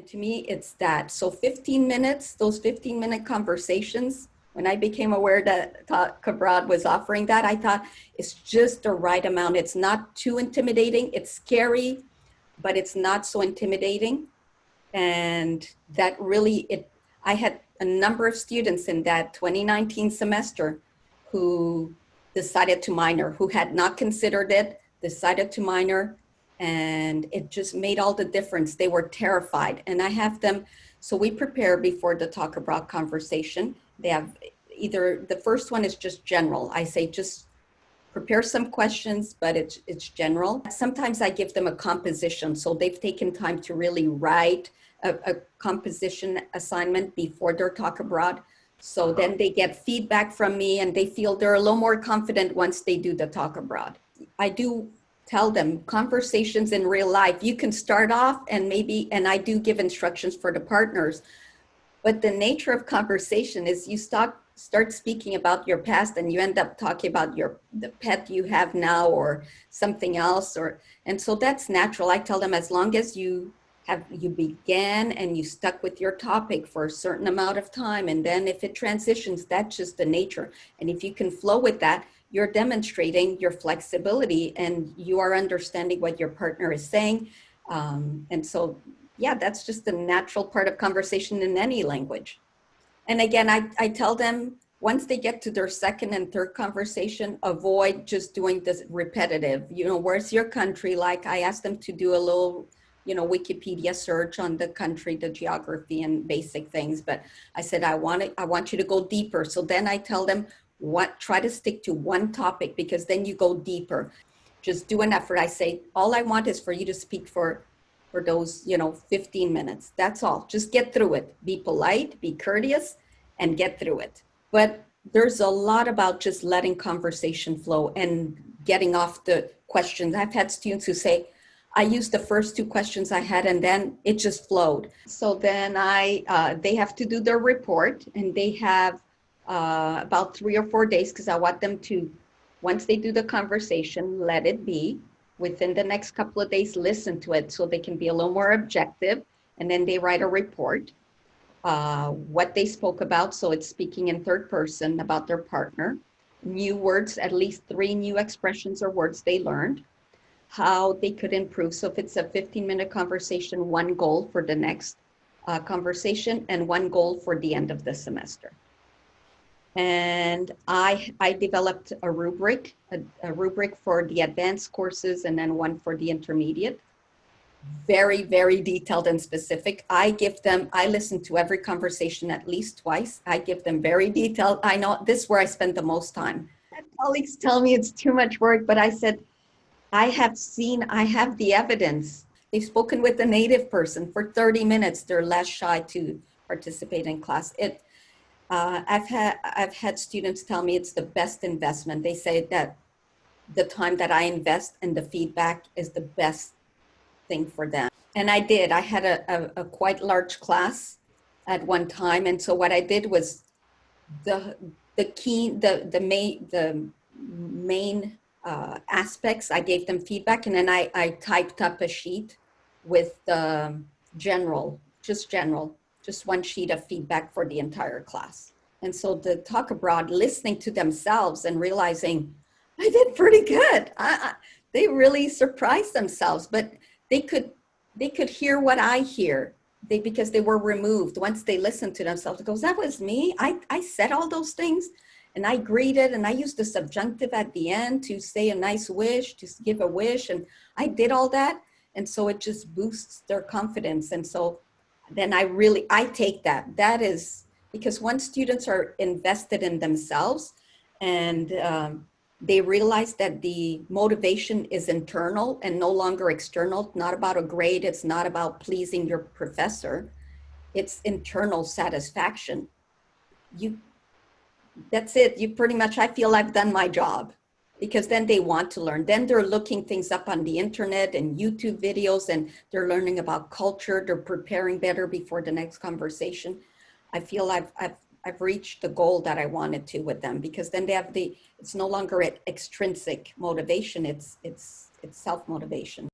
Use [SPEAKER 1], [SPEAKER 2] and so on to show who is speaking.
[SPEAKER 1] to me, it's that. So 15 minutes, those 15-minute conversations, when I became aware that TalkAbroad was offering that, I thought it's just the right amount. It's not too intimidating. It's scary, but it's not so intimidating. And that really, I had a number of students in that 2019 semester who decided to minor, who had not considered it, decided to minor, and it just made all the difference. They were terrified. And I have them, so we prepare before the TalkAbroad conversation. They have either, the first one is just general. I say just prepare some questions, but it's general. Sometimes I give them a composition. So they've taken time to really write a composition assignment before their TalkAbroad. So then they get feedback from me and they feel they're a little more confident once they do the TalkAbroad. I do tell them conversations in real life, you can start off and I do give instructions for the partners, but the nature of conversation is you start speaking about your past and you end up talking about the pet you have now or something else, and so that's natural. I tell them as long as you began and you stuck with your topic for a certain amount of time, and then if it transitions, that's just the nature. And if you can flow with that, you're demonstrating your flexibility and you are understanding what your partner is saying. And so, yeah, that's just a natural part of conversation in any language. And again, I tell them once they get to their second and third conversation, avoid just doing this repetitive, where's your country? Like I asked them to do a little, Wikipedia search on the country, the geography and basic things. But I said, I want you to go deeper. So then I tell them, try to stick to one topic, because then you go deeper. Just do an effort. I say, all I want is for you to speak for those, 15 minutes. That's all. Just get through it. Be polite, be courteous, and get through it. But there's a lot about just letting conversation flow and getting off the questions. I've had students who say, I used the first two questions I had and then it just flowed. So then they have to do their report, and they have about 3 or 4 days, because I want them to, once they do the conversation, let it be. Within the next couple of days, listen to it so they can be a little more objective. And then they write a report, what they spoke about. So it's speaking in third person about their partner, new words, at least 3 new expressions or words they learned, how they could improve. So if it's a 15-minute conversation, 1 goal for the next conversation and 1 goal for the end of the semester. And I developed a rubric for the advanced courses and then one for the intermediate. Very, very detailed and specific. I listen to every conversation at least twice. I give them very detailed. I know this is where I spend the most time. And colleagues tell me it's too much work, but I said, I have the evidence. They've spoken with a native person for 30 minutes. They're less shy to participate in class. I've had students tell me it's the best investment. They say that the time that I invest and the feedback is the best thing for them. And I did. I had a quite large class at one time, and so what I did was the main aspects. I gave them feedback, and then I typed up a sheet with just 1 sheet of feedback for the entire class. And so the TalkAbroad, listening to themselves and realizing I did pretty good. They really surprised themselves, but they could hear what I hear because they were removed. Once they listened to themselves, it goes, that was me. I said all those things, and I greeted, and I used the subjunctive at the end to say a nice wish, to give a wish, and I did all that. And so it just boosts their confidence. And so then I take that. That is because once students are invested in themselves and they realize that the motivation is internal and no longer external, not about a grade, it's not about pleasing your professor, it's internal satisfaction. That's it. You pretty much, I feel I've done my job, because then they want to learn. Then they're looking things up on the internet and YouTube videos, and they're learning about culture. They're preparing better before the next conversation. I feel I've reached the goal that I wanted to with them, because then they have it's no longer extrinsic motivation, it's self-motivation.